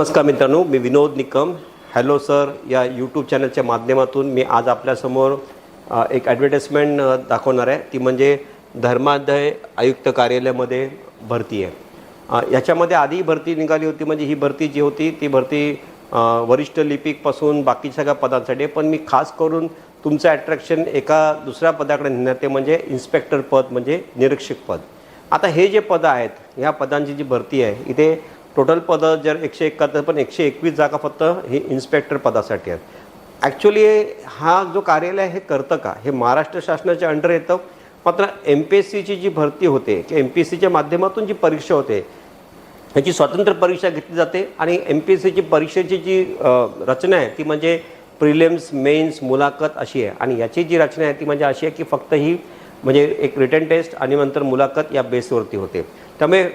नमस्कार मित्रांनो, मी विनोद Nikam hello sir या यूट्यूब चॅनलच्या माध्यमातून मी आज आपल्यासमोर एक ॲडव्हर्टाइजमेंट दाखवणार आहे. ती म्हणजे धर्मादाय आयुक्त कार्यालयामध्ये भरती आहे. याच्यामध्ये आधी भरती निघाली होती, म्हणजे ही भरती जी होती ती भरती वरिष्ठ लिपिकपासून बाकी सगळ्या पदांसाठी. पण मी खास करून तुमचं अट्रॅक्शन एका दुसऱ्या पदाकडे नेणार, ते म्हणजे इन्स्पेक्टर पद, म्हणजे निरीक्षक पद. आता हे जे पदं आहेत, ह्या पदांची जी भरती आहे, इथे टोटल पदं जर 171, पण 121 जागा फक्त ही इन्स्पेक्टर पदासाठी आहेत. ॲक्च्युली हा जो कार्यालय हे करतं का, हे महाराष्ट्र शासनाच्या अंडर येतं. मात्र MPSCची जी भरती होते की MPSCच्या माध्यमातून जी परीक्षा होते, ह्याची स्वतंत्र परीक्षा घेतली जाते. आणि MPSCची परीक्षेची जी रचना आहे ती म्हणजे प्रिलिम्स, मेन्स, मुलाखत अशी आहे. आणि याची जी रचना आहे ती म्हणजे अशी आहे की फक्त ही म्हणजे एक रिटन टेस्ट आणि नंतर मुलाखत या बेसवरती होते. त्यामुळे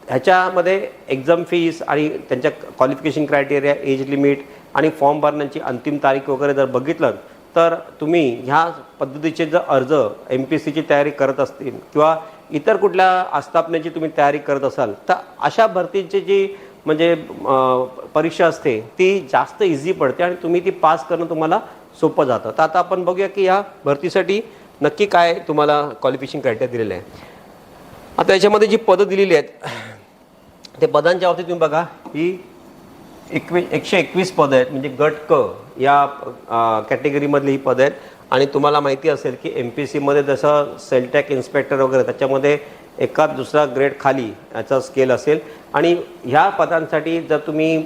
ह्याच्यामध्ये एक्झाम फीस आणि त्यांच्या क्वालिफिकेशन क्रायटेरिया, एज लिमिट आणि फॉर्म भरण्याची अंतिम तारीख वगैरे जर बघितलं तर तुम्ही ह्या पद्धतीचे जर अर्ज MPSCची तयारी करत असतील किंवा इतर कुठल्या आस्थापनेची तुम्ही तयारी करत असाल, तर अशा भरतीची जी म्हणजे परीक्षा असते ती जास्त इझी पडते आणि तुम्ही ती पास करणं तुम्हाला सोपं जातं. तर आता आपण बघूया की ह्या भरतीसाठी नक्की काय तुम्हाला क्वालिफिकेशन क्रायटेरिया दिलेलं आहे. आता याच्यामध्ये जी पदं दिलेली आहेत ते पदांच्या बाबतीत तुम्ही बघा, ही 121 पदं आहेत. म्हणजे गट क या कॅटेगरीमधली ही पदं आहेत. आणि तुम्हाला माहिती असेल की MPSCमध्ये जसं सेलटॅक इन्स्पेक्टर वगैरे त्याच्यामध्ये एकाच दुसरा ग्रेड खाली याचा स्केल असेल. आणि ह्या पदांसाठी जर तुम्ही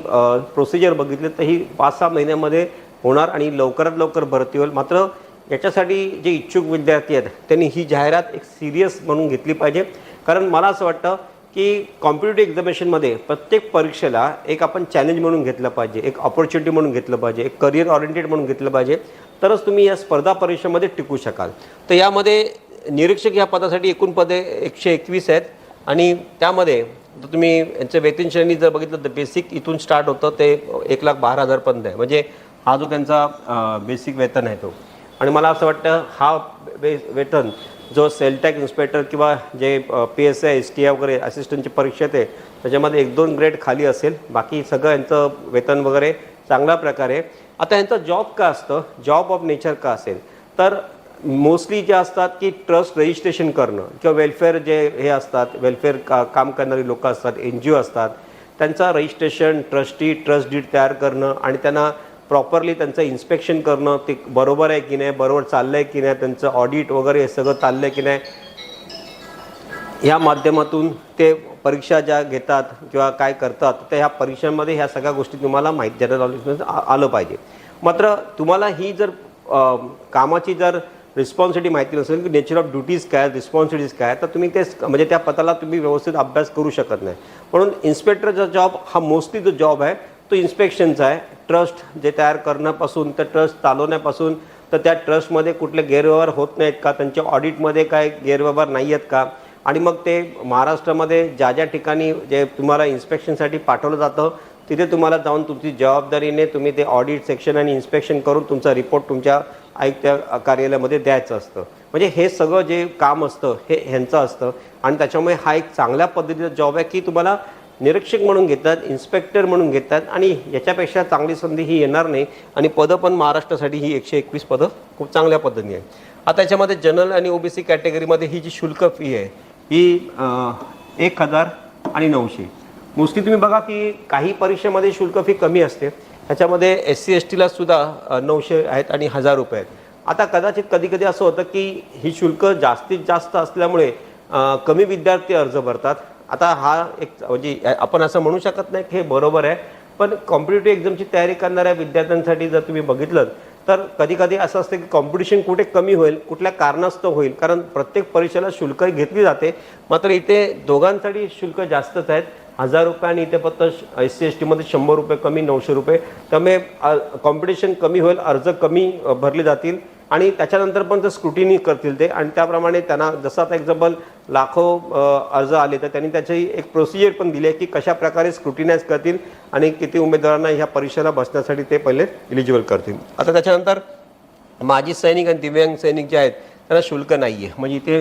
प्रोसिजर बघितली तर ही 5-6 महिन्यामध्ये होणार आणि लवकरात लवकर भरती होईल. मात्र याच्यासाठी जे इच्छुक विद्यार्थी आहेत त्यांनी ही जाहिरात एक सिरियस म्हणून घेतली पाहिजे. कारण मला असं वाटतं की कॉम्पिटिटिव्ह एक्झामिनेशनमध्ये प्रत्येक परीक्षेला एक आपण चॅलेंज म्हणून घेतलं पाहिजे, एक ऑपॉर्च्युनिटी म्हणून घेतलं पाहिजे, एक करिअर ओरिएंटेड म्हणून घेतलं पाहिजे. तरच तुम्ही या स्पर्धा परीक्षेमध्ये टिकू शकाल. तर यामध्ये निरीक्षक या पदासाठी एकूण पदे 121 आहेत. आणि त्यामध्ये जर तुम्ही यांचं वेतन श्रेणी जर बघितलं तर बेसिक इथून स्टार्ट होतं ते 1,12,000 पर्यंत आहे. म्हणजे हा जो त्यांचा बेसिक वेतन आहे तो. आणि मला असं वाटतं हा वेतन जो सेलटॅक इन्स्पेक्टर किंवा जे PSI STI वगैरे असिस्टंटची परीक्षा आहे त्याच्यामध्ये 1-2 ग्रेड खाली असेल. बाकी सगळं यांचं वेतन वगैरे चांगल्या प्रकारे. आता यांचं जॉब का असतं, जॉब ऑफ नेचर का असेल, तर मोस्टली जे असतात की ट्रस्ट रजिस्ट्रेशन करणं किंवा वेलफेअर जे हे असतात, वेलफेअर काम करणारी लोकं असतात, NGO असतात, त्यांचं रजिस्ट्रेशन, ट्रस्ट डीड तयार करणं आणि त्यांना प्रॉपरली त्यांचं इन्स्पेक्शन करणं, ते बरोबर आहे की नाही, बरोबर चाललं आहे की नाही, त्यांचं ऑडिट वगैरे हे सगळं चाललं आहे की नाही, ह्या माध्यमातून ते परीक्षा ज्या घेतात किंवा काय करतात तर ह्या परीक्षांमध्ये ह्या सगळ्या गोष्टी तुम्हाला माहिती जनरल नॉलेज आलं पाहिजे. मात्र तुम्हाला ही जर कामाची जर रिस्पॉन्सिबिलिटी माहिती नसेल की नेचर ऑफ ड्युटीज काय, रिस्पॉन्सिबिलिटीज काय, तर तुम्ही ते म्हणजे त्या पदाला तुम्ही व्यवस्थित अभ्यास करू शकत नाही. म्हणून इन्स्पेक्टरचा जॉब हा मोस्टली जो जॉब आहे तो इन्स्पेक्शनचा आहे. ट्रस्ट जे तयार करण्यापासून तर ट्रस्ट चालवण्यापासून तर त्या ट्रस्टमध्ये कुठले गैरव्यवहार होत नाहीत का, त्यांच्या ऑडिटमध्ये काय गैरव्यवहार नाही आहेत का. आणि मग ते महाराष्ट्रामध्ये ज्या ज्या ठिकाणी जे तुम्हाला इन्स्पेक्शनसाठी पाठवलं जातं तिथे तुम्हाला जाऊन तुमची जबाबदारीने तुम्ही ते ऑडिट सेक्शन आणि इन्स्पेक्शन करून तुमचा रिपोर्ट तुमच्या आयुक्त कार्यालयामध्ये द्यायचं असतं. म्हणजे हे सगळं जे काम असतं हे ह्यांचं असतं. आणि त्याच्यामुळे हा एक चांगल्या पद्धतीचा जॉब आहे की तुम्हाला निरीक्षक म्हणून घेतात, इन्स्पेक्टर म्हणून घेतात आणि याच्यापेक्षा चांगली संधी ही येणार नाही. आणि पदं पण महाराष्ट्रासाठी ही 121 पदं खूप चांगल्या पद्धतीने आहे. आता याच्यामध्ये जनरल आणि OBC कॅटेगरीमध्ये ही जी शुल्क फी आहे ही 1,000 आणि 900. मोस्टली तुम्ही बघा की काही परीक्षेमध्ये शुल्क फी कमी असते. ह्याच्यामध्ये SC STला सुद्धा 900 आहेत आणि 1,000 रुपये आहेत. आता कदाचित कधी कधी असं होतं की ही शुल्क जास्तीत जास्त असल्यामुळे कमी विद्यार्थी अर्ज भरतात. आता हा एक म्हणजे आपण असं म्हणू शकत नाही की हे बरोबर आहे. पण कॉम्पिटिटिव्ह एक्झामची तयारी करणाऱ्या विद्यार्थ्यांसाठी जर तुम्ही बघितलं तर कधी कधी असं असतं की कॉम्पिटिशन कुठे कमी होईल, कुठल्या कारणास्तव होईल. कारण प्रत्येक परीक्षेला शुल्क घेतली जाते. मात्र इथे दोघांसाठी शुल्क जास्तच आहेत, 1,000 रुपये आणि इथे फक्त SC STमध्ये 100 रुपये कमी, 900 रुपये. त्यामुळे कॉम्पिटिशन कमी होईल, अर्ज कमी भरले जातील आणि त्याच्यानंतर पण ते स्क्रुटिनी करतील ते. आणि त्याप्रमाणे त्यांना जसं आता एक्झाम्पल लाखो अर्ज आले तर त्यांनी त्याची एक प्रोसिजर पण दिली आहे की कशा प्रकारे स्क्रुटिनाइज करतील आणि किती उमेदवारांना ह्या परीक्षेला बसण्यासाठी ते पहिले एलिजिबल करतील. आता त्याच्यानंतर माजी सैनिक आणि दिव्यांग सैनिक जे आहेत त्यांना शुल्क नाही आहे. म्हणजे इथे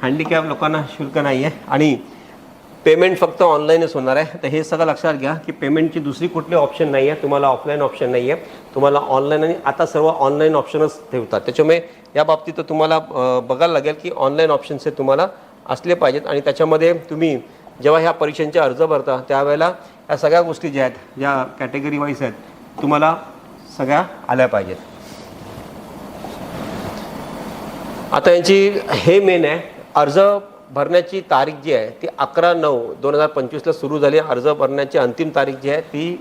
हँडिकॅप लोकांना शुल्क नाही आहे. आणि पेमेंट फक्त ऑनलाईनच होणार आहे. तर हे सगळं लक्षात घ्या की पेमेंटची दुसरी कुठली ऑप्शन नाही आहे, तुम्हाला ऑफलाईन ऑप्शन नाही आहे, तुम्हाला ऑनलाईन, आणि आता सर्व ऑनलाईन ऑप्शनच ठेवतात. त्याच्यामुळे या बाबतीत तुम्हाला बघायला लागेल की ऑनलाईन ऑप्शन्स हे तुम्हाला असले पाहिजेत. आणि त्याच्यामध्ये तुम्ही जेव्हा ह्या परीक्षांचे अर्ज भरता त्यावेळेला या सगळ्या गोष्टी ज्या आहेत, ज्या कॅटेगरी वाईज आहेत, तुम्हाला सगळ्या आल्या पाहिजेत. आता यांची हे मेन आहे, अर्ज भरण्याची तारीख जी आहे ती 11/9/2025ला सुरू झाली. अर्ज भरण्याची अंतिम तारीख जी आहे ती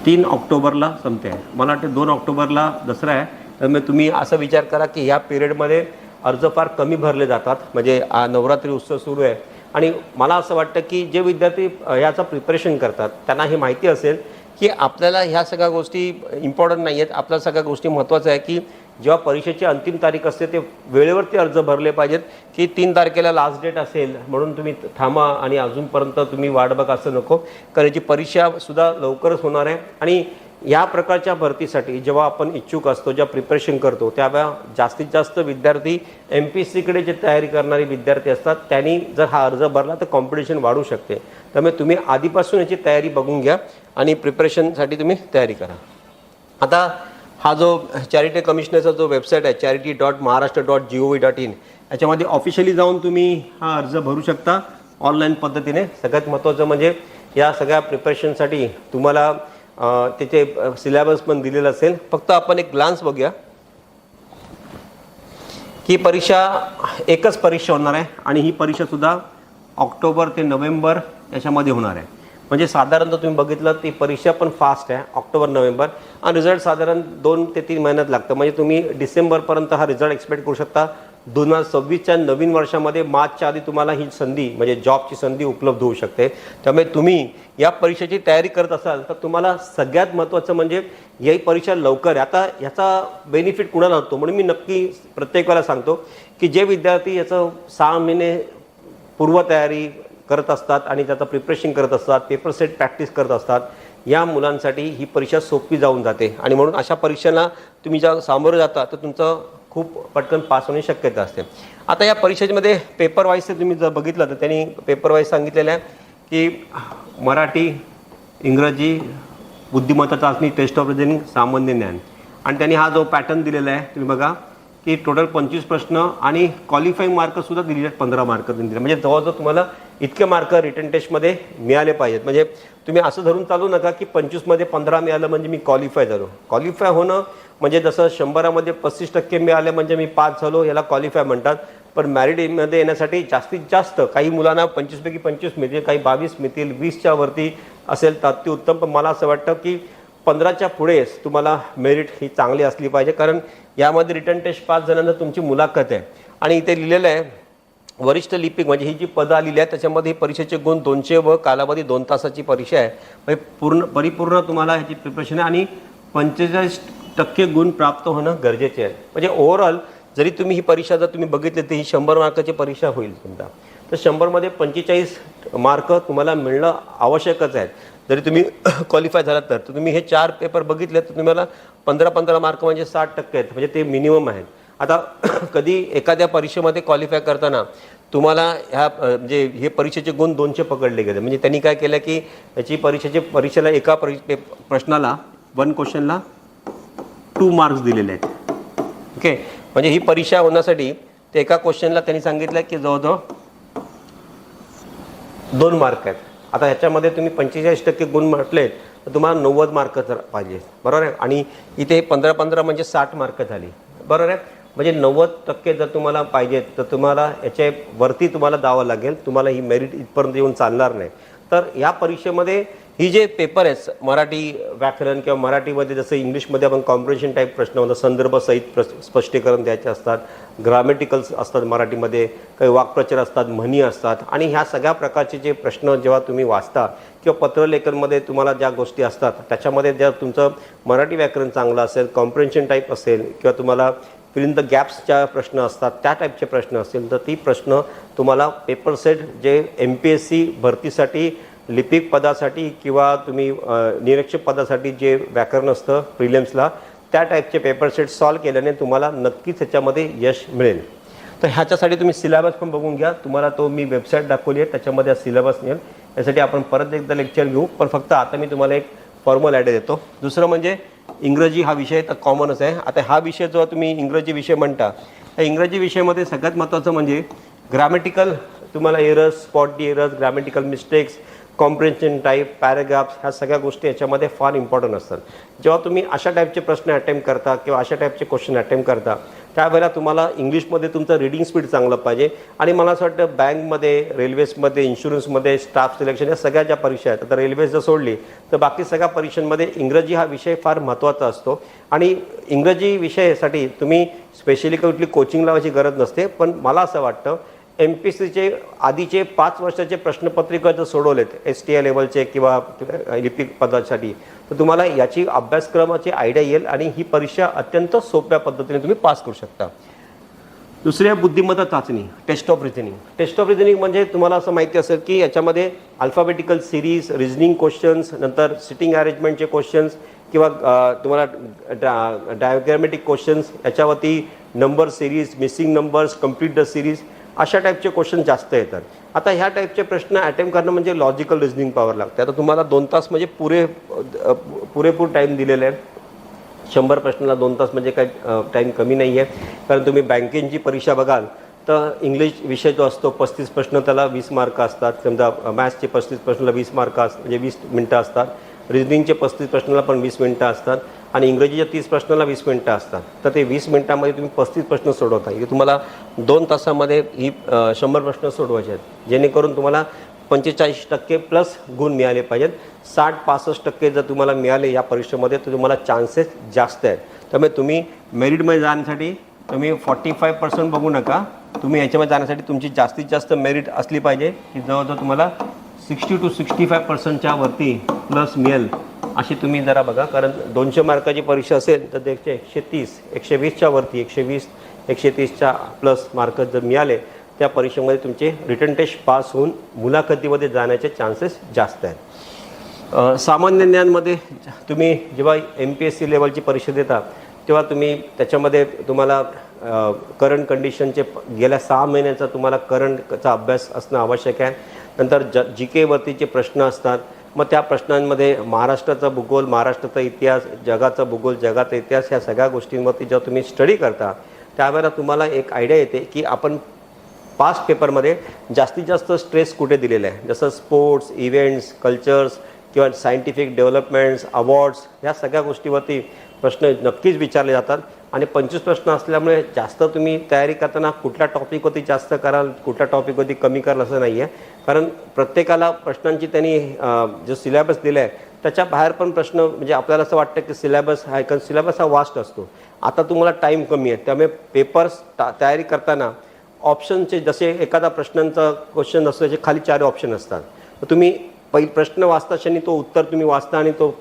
3 ऑक्टोबरला संपते आहे. मला वाटते 2 ऑक्टोबरला दसरा आहे. त्यामुळे तुम्ही असा विचार करा की ह्या पिरियडमध्ये अर्ज फार कमी भरले जातात, म्हणजे नवरात्री उत्सव सुरू आहे. आणि मला असं वाटतं की जे विद्यार्थी ह्याचं प्रिपरेशन करतात त्यांना हे माहिती असेल की आपल्याला ह्या सगळ्या गोष्टी इम्पॉर्टंट नाही आहेत. आपल्या सगळ्या गोष्टी महत्त्वाचं आहे की जेव्हा परीक्षेची अंतिम तारीख असते ते वेळेवरती अर्ज भरले पाहिजेत. की 3 तारखेला लास्ट डेट असेल म्हणून तुम्ही थांबा आणि अजूनपर्यंत तुम्ही वाट बघा असं नको, कारण याची परीक्षासुद्धा लवकरच होणार आहे. आणि या प्रकारच्या भरतीसाठी जेव्हा आपण इच्छुक असतो, जेव्हा प्रिपरेशन करतो, त्यावेळा जास्तीत जास्त विद्यार्थी MPSCकडे जे तयारी करणारे विद्यार्थी असतात त्यांनी जर हा अर्ज भरला तर कॉम्पिटिशन वाढू शकते. त्यामुळे तुम्ही आधीपासून याची तयारी बघून घ्या आणि प्रिपरेशनसाठी तुम्ही तयारी करा. आता हा जो चॅरिटी कमिशनरचा जो वेबसाईट आहे charity.maharashtra.gov.in, याच्यामध्ये ऑफिशियली जाऊन तुम्ही हा अर्ज भरू शकता ऑनलाईन पद्धतीने. सगळ्यात महत्त्वाचं म्हणजे या सगळ्या प्रिपरेशनसाठी तुम्हाला त्याचे सिलेबस पण दिलेलं असेल. फक्त आपण एक ग्लान्स बघूया की परीक्षा एकच परीक्षा होणार आहे आणि ही परीक्षासुद्धा ऑक्टोबर ते नोव्हेंबर याच्यामध्ये होणार आहे. म्हणजे साधारणतः तुम्ही बघितलं ती परीक्षा पण फास्ट आहे, ऑक्टोबर-नोव्हेंबर, आणि रिझल्ट साधारण 2 ते 3 महिन्यात लागतं. म्हणजे तुम्ही डिसेंबरपर्यंत हा रिझल्ट एक्सपेक्ट करू शकता. 2026च्या नवीन वर्षामध्ये मार्चच्या आधी तुम्हाला ही संधी म्हणजे जॉबची संधी उपलब्ध होऊ शकते. त्यामुळे तुम्ही या परीक्षेची तयारी करत असाल तर तुम्हाला सगळ्यात महत्त्वाचं म्हणजे ही परीक्षा लवकर आहे. आता ह्याचा बेनिफिट कुणाला होतो म्हणून मी नक्की प्रत्येक वेळेला सांगतो की जे विद्यार्थी याचं 6 महिने पूर्वतयारी करत असतात आणि त्याचं प्रिपरेशन करत असतात, पेपर सेट प्रॅक्टिस करत असतात, या मुलांसाठी ही परीक्षा सोपी जाऊन जाते. आणि म्हणून अशा परीक्षांना तुम्ही जेव्हा सामोरं जाता तर तुमचं खूप पटकन पास होण्याची शक्यता असते. आता या परीक्षेमध्ये पेपर वाईज तुम्ही जर बघितलं तर त्यांनी पेपर वाईज सांगितलेलं आहे की मराठी, इंग्रजी, बुद्धिमत्ता चाचणी, टेस्ट ऑफ रिजनिंग, सामान्य ज्ञान, आणि त्यांनी हा जो पॅटर्न दिलेला आहे तुम्ही बघा की टोटल 25 प्रश्न आणि क्वालिफाईंग मार्कसुद्धा दिलेले आहेत, 15 मार्क दिले. म्हणजे जवळजवळ तुम्हाला इतके मार्क रिटर्न टेस्टमध्ये मिळाले पाहिजेत. म्हणजे तुम्ही असं धरून चालू नका की 25मध्ये 15 मिळालं म्हणजे मी क्वालिफाय झालो. क्वालिफाय होणं म्हणजे जसं 100मध्ये 35% मिळाले म्हणजे मी पास झालो, याला क्वालिफाय म्हणतात. पण मॅरिटमध्ये येण्यासाठी जास्तीत जास्त काही मुलांना 25 पैकी 25 मिळतील, काही 22 मिळतील, 20च्या वरती असेल तर अतिउत्तम. पण मला असं वाटतं की 15च्या पुढेच तुम्हाला मेरिट ही चांगली असली पाहिजे, कारण यामध्ये रिटर्न टेस्ट पास झाल्यानंतर तुमची मुलाखत आहे. आणि इथे लिहिलेलं आहे वरिष्ठ लिपिक, म्हणजे ही जी पदं आलेली आहेत त्याच्यामध्ये परीक्षेचे गुण 200 व कालावधी 2 तासाची परीक्षा आहे. म्हणजे परिपूर्ण तुम्हाला ह्याची प्रिपरेशन आहे आणि 45% गुण प्राप्त होणं गरजेचे आहे. म्हणजे ओव्हरऑल जरी तुम्ही ही परीक्षा जर तुम्ही बघितली तर ही 100 मार्काची परीक्षा होईल समजा, तर 100मध्ये 45 मार्क तुम्हाला मिळणं आवश्यकच आहे. जरी तुम्ही क्वालिफाय झालात तर तुम्ही हे 4 पेपर बघितले तर तुम्हाला 15-15 मार्क म्हणजे 60% आहेत, म्हणजे ते मिनिमम आहेत. आता कधी एखाद्या परीक्षेमध्ये क्वालिफाय करताना तुम्हाला ह्या म्हणजे हे परीक्षेचे गुण 200 पकडले गेले. म्हणजे त्यांनी काय केलं की याची परीक्षेला एका प्रश्नाला 1 क्वेश्चनला 2 मार्क्स दिलेले आहेत. ओके, म्हणजे ही परीक्षा होण्यासाठी ते एका क्वेश्चनला त्यांनी सांगितलं की जवळजवळ 2 मार्क आहेत. आता ह्याच्यामध्ये तुम्ही 45% गुण म्हटले तर तुम्हाला 90 मार्क जर पाहिजे, बरोबर आहे. आणि इथे 15-15 म्हणजे 60 मार्क झाली, बरोबर आहे. म्हणजे 90% जर तुम्हाला पाहिजेत तर तुम्हाला याच्यावरती तुम्हाला जावं लागेल, तुम्हाला ही मेरिट इथपर्यंत येऊन चालणार नाही. तर या परीक्षेमध्ये ही जे पेपर आहेत मराठी व्याकरण किंवा मराठीमध्ये जसं इंग्लिशमध्ये आपण कॉम्प्रिहेन्शन टाईप प्रश्न होतात, संदर्भसहित स्पष्टीकरण द्यायचे असतात, ग्रामॅटिकल्स असतात मराठीमध्ये, काही वाक्प्रचार असतात, म्हणी असतात. आणि ह्या सगळ्या प्रकारचे जे प्रश्न जेव्हा तुम्ही वाचता किंवा पत्रलेखनमध्ये तुम्हाला ज्या गोष्टी असतात त्याच्यामध्ये जर तुमचं मराठी व्याकरण चांगलं असेल, कॉम्प्रिहेन्शन टाईप असेल किंवा तुम्हाला फिल इन द गॅप्सच्या प्रश्न असतात त्या टाईपचे प्रश्न असतील तर ती प्रश्न तुम्हाला पेपर सेट जे MPSC भरतीसाठी लिपिक पदासाठी किंवा तुम्ही निरीक्षक पदासाठी जे व्याकरण असतं प्रिलिम्सला त्या टाईपचे पेपर सेट सॉल्व केल्याने तुम्हाला नक्कीच ह्याच्यामध्ये यश मिळेल. तर ह्याच्यासाठी तुम्ही सिलेबस पण बघून घ्या. तुम्हाला तो मी वेबसाईट दाखवली आहे, त्याच्यामध्ये हा सिलेबस मिळेल. यासाठी आपण परत एकदा लेक्चर घेऊ, पण फक्त आता मी तुम्हाला एक फॉर्मल आयडिया देतो. दुसरं म्हणजे इंग्रजी हा विषय तर कॉमनच आहे. आता हा विषय जो तुम्ही इंग्रजी विषय म्हणता, त्या इंग्रजी विषयामध्ये सगळ्यात महत्त्वाचं म्हणजे ग्रामॅटिकल तुम्हाला एरर्स, स्पॉटी errors, grammatical mistakes, comprehension type, paragraphs, ह्या सगळ्या गोष्टी याच्यामध्ये फार इम्पॉर्टंट असतात. जेव्हा तुम्ही अशा टाईपचे प्रश्न अटेम्प्ट करता किंवा अशा टाईपचे क्वेश्चन अटेम्प्ट करता, त्यावेळेला तुम्हाला इंग्लिशमध्ये तुमचं रीडिंग स्पीड चांगलं पाहिजे. आणि मला असं वाटतं बँकमध्ये, रेल्वेजमध्ये, इन्शुरन्समध्ये, स्टाफ सिलेक्शन या सगळ्या ज्या परीक्षा आहेत, आता रेल्वेज जर सोडली तर बाकी सगळ्या परीक्षांमध्ये इंग्रजी हा विषय फार महत्त्वाचा असतो. आणि इंग्रजी विषयासाठी तुम्ही स्पेशली कुठली कोचिंग लावायची गरज नसते. पण मला असं वाटतं MPSCचे आधीचे 5 वर्षाचे प्रश्नपत्रिका जर सोडवलेत STI लेवलचे किंवा लिपिक पदासाठी, तर तुम्हाला याची अभ्यासक्रमाची आयडिया येईल आणि ही परीक्षा अत्यंत सोप्या पद्धतीने तुम्ही पास करू शकता. दुसरी आहे बुद्धिमत्ता चाचणी, test of reasoning. Test of reasoning म्हणजे तुम्हाला असं माहिती असेल की याच्यामध्ये अल्फाबेटिकल सिरीज, रिझनिंग क्वेश्चन्स, नंतर सिटिंग अरेंजमेंटचे क्वेश्चन्स किंवा तुम्हाला डायग्रॅमॅटिक क्वेश्चन्स, याच्यावरती number series, missing numbers, complete the series, अशा टाईपचे क्वेश्चन जास्त येतात. आता ह्या टाईपचे प्रश्न अटेम्प्ट करणं म्हणजे लॉजिकल रिझनिंग पॉवर लागते. आता तुम्हाला 2 तास म्हणजे पुरेपूर टाईम दिलेला आहे. 100 प्रश्नाला 2 तास म्हणजे काही टाईम कमी नाही आहे. कारण तुम्ही बँकेची परीक्षा बघाल तर इंग्लिश विषय जो असतो 35 प्रश्न त्याला 20 मार्क असतात. समजा मॅथ्सचे 35 प्रश्नाला 20 मार्क म्हणजे 20 मिनटं असतात. रिझनिंगचे 35 प्रश्नाला पण 20 मिनटं असतात आणि इंग्रजीच्या 30 प्रश्नाला 20 मिनटं असतात. तर ते 20 मिनटामध्ये तुम्ही 35 प्रश्न सोडवता. इथे तुम्हाला 2 तासामध्ये ही 100 प्रश्न सोडवायचे आहेत, जेणेकरून तुम्हाला 45% प्लस गुण मिळाले पाहिजेत. 60-65% जर तुम्हाला मिळाले या परीक्षेमध्ये तर तुम्हाला चान्सेस जास्त आहेत. त्यामुळे तुम्ही मेरिटमध्ये जाण्यासाठी तुम्ही 45% बघू नका. तुम्ही याच्यामध्ये जाण्यासाठी तुमची जास्तीत जास्त मेरिट असली पाहिजे की जवळजवळ तुम्हाला 60 to 65% वरती प्लस मिळेल अशी तुम्ही जरा बघा. कारण 200 मार्काची परीक्षा असेल तर त्याचे 130, 120च्या वरती, 120, 130च्या प्लस मार्क जर मिळाले त्या परीक्षेमध्ये तुमचे रिटन टेस्ट पास होऊन मुलाखतीमध्ये जाण्याचे चान्सेस जास्त आहेत. सामान्य ज्ञानमध्ये तुम्ही जेव्हा MPSC लेवलची परीक्षा देता तेव्हा तुम्ही त्याच्यामध्ये तुम्हाला करंट कंडिशनचे गेल्या 6 महिन्याचा तुम्हाला करंटचा अभ्यास असणं आवश्यक आहे. नंतर GK वरतीचे प्रश्न असतात. मग त्या प्रश्नांमध्ये महाराष्ट्राचा भूगोल, महाराष्ट्राचा इतिहास, जगाचा भूगोल, जगाचा इतिहास, ह्या सगळ्या गोष्टींवरती जेव्हा तुम्ही स्टडी करता त्यावेळेला तुम्हाला एक आयडिया येते की आपण पास्ट पेपरमध्ये जास्तीत जास्त स्ट्रेस कुठे दिलेला आहे. जसं स्पोर्ट्स, इव्हेंट्स, कल्चर्स किंवा सायंटिफिक डेव्हलपमेंट्स, अवॉर्ड्स, ह्या सगळ्या गोष्टीवरती प्रश्न नक्कीच विचारले जातात. आणि 25 प्रश्न असल्यामुळे जास्त तुम्ही तयारी करताना कुठल्या टॉपिकवरती जास्त कराल, कुठल्या टॉपिकवरती कमी कराल असं नाही आहे. कारण प्रत्येकाला प्रश्नांची त्यांनी जो सिलेबस दिला आहे त्याच्या बाहेर पण प्रश्न, म्हणजे आपल्याला असं वाटतं की सिलेबस आहे, कारण सिलेबस हा वास्ट असतो. आता तुम्हाला टाईम कमी आहे, त्यामुळे पेपर्स तयारी करताना ऑप्शनचे, जसे एखादा प्रश्नांचा क्वेश्चन असतो त्याचे खाली 4 ऑप्शन असतात. तर तुम्ही प्रश्न वाचता क्षणी तो उत्तर तुम्ही वाचता आणि तो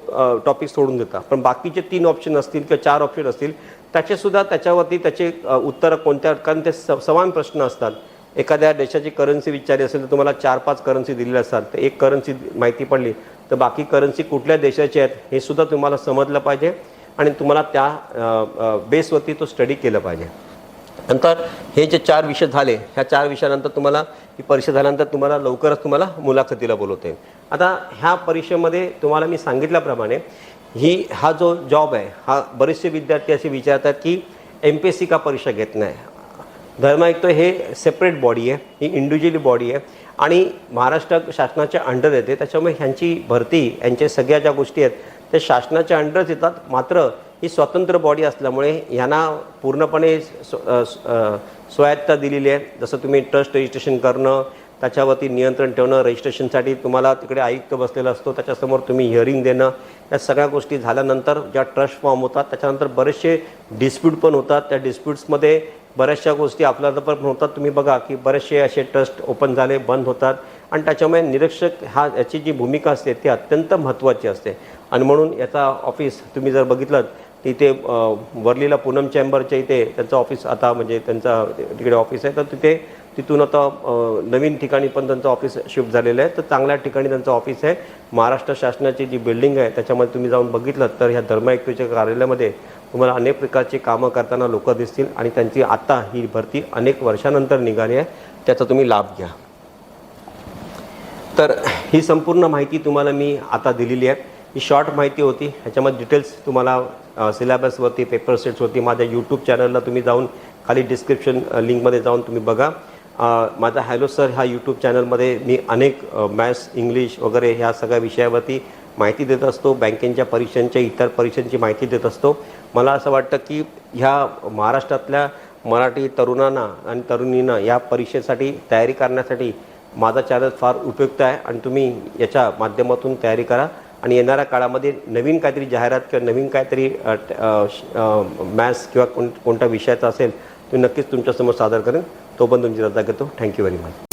टॉपिक सोडून देता. पण बाकीचे 3 ऑप्शन असतील किंवा 4 ऑप्शन असतील त्याचेसुद्धा त्याच्यावरती त्याचे उत्तरं कोणत्या, कारण ते समान प्रश्न असतात. एखाद्या देशाची करन्सी विचारली असेल तर तुम्हाला 4-5 करन्सी दिलेल्या असतात. तर एक करन्सी माहिती पडली तर बाकी करन्सी कुठल्या देशाची आहेत हे सुद्धा तुम्हाला समजलं पाहिजे आणि तुम्हाला त्या बेसवरती तो स्टडी केलं पाहिजे. नंतर हे जे 4 विषय झाले, ह्या 4 विषयानंतर तुम्हाला ही परीक्षा झाल्यानंतर तुम्हाला लवकरच तुम्हाला मुलाखतीला बोलवते. आता ह्या परीक्षेमध्ये तुम्हाला मी सांगितल्याप्रमाणे हा जो जॉब आहे हा बरेचसे विद्यार्थी असे विचारतात की MPSC का परीक्षा घेत नाही. धर्मायुक्त हे सेपरेट बॉडी आहे, ही इंडिव्हिज्युअली बॉडी आहे आणि महाराष्ट्र शासनाच्या अंडर येते. त्याच्यामुळे ह्यांची भरती, यांच्या सगळ्या ज्या गोष्टी आहेत त्या शासनाच्या अंडरच येतात. मात्र ही स्वतंत्र बॉडी असल्यामुळे यांना पूर्णपणे स्वायत्ता दिलेली आहे. जसं तुम्ही ट्रस्ट रजिस्ट्रेशन करणं, त्याच्यावरती नियंत्रण ठेवणं, रजिस्ट्रेशनसाठी तुम्हाला तिकडे आयुक्त बसलेला असतो, त्याच्यासमोर तुम्ही हिअरिंग देणं, या सगळ्या गोष्टी झाल्यानंतर ज्या ट्रस्ट फॉर्म होतात त्याच्यानंतर बरेचसे डिस्प्यूट पण होतात. त्या डिस्प्यूट्समध्ये बऱ्याचशा गोष्टी आपल्याला पण होतात. तुम्ही बघा की बरेचसे असे ट्रस्ट ओपन झाले, बंद होतात आणि त्याच्यामुळे निरीक्षक याची जी भूमिका असते ती अत्यंत महत्त्वाची असते. आणि म्हणून याचा ऑफिस तुम्ही जर बघितलं तिथे वर्लीला पूनम चेंबरच्या इथे त्यांचं ऑफिस आता, म्हणजे त्यांचा तिकडे ऑफिस आहे. तर तिथून आता नवीन ठिकाणी पण त्यांचं ऑफिस शिफ्ट झालेलं आहे. तर चांगल्या ठिकाणी त्यांचं ऑफिस आहे. महाराष्ट्र शासनाची जी बिल्डिंग आहे त्याच्यामध्ये तुम्ही जाऊन बघितलं तर ह्या धर्मायुक्तच्या कार्यालयामध्ये तुम्हाला अनेक प्रकारचे कामं करताना लोक दिसतील आणि त्यांची आता ही भरती अनेक वर्षानंतर निघाली आहे, त्याचा तुम्ही लाभ घ्या. तर ही संपूर्ण माहिती तुम्हाला मी आता दिलेली आहे. ही शॉर्ट माहिती होती. ह्याच्यामध्ये डिटेल्स तुम्हाला सिलेबसवरती, पेपर सेट्सवरती माझ्या यूट्यूब चॅनलला तुम्ही जाऊन खाली डिस्क्रिप्शन लिंकमध्ये जाऊन तुम्ही बघा. माझा हॅलो सर ह्या यूट्यूब चॅनलमध्ये मी अनेक मॅथ्स, इंग्लिश वगैरे ह्या सगळ्या विषयावरती माहिती देत असतो. बँकेच्या परीक्षांच्या, इतर परीक्षांची माहिती देत असतो. मला असं वाटतं की ह्या महाराष्ट्रातल्या मराठी तरुणांना आणि तरुणींना या परीक्षेसाठी तयारी करण्यासाठी माझा चॅनल फार उपयुक्त आहे आणि तुम्ही याच्या माध्यमातून तयारी करा. आणि येणाऱ्या काळामध्ये नवीन काहीतरी जाहिरात किंवा नवीन काहीतरी मॅथ्स किंवा कोणत्या विषयाचा असेल तो नक्कीच तुमच्यासमोर सादर करेन. तोपर्यंत तुमची रजा घेतो. Thank you very much.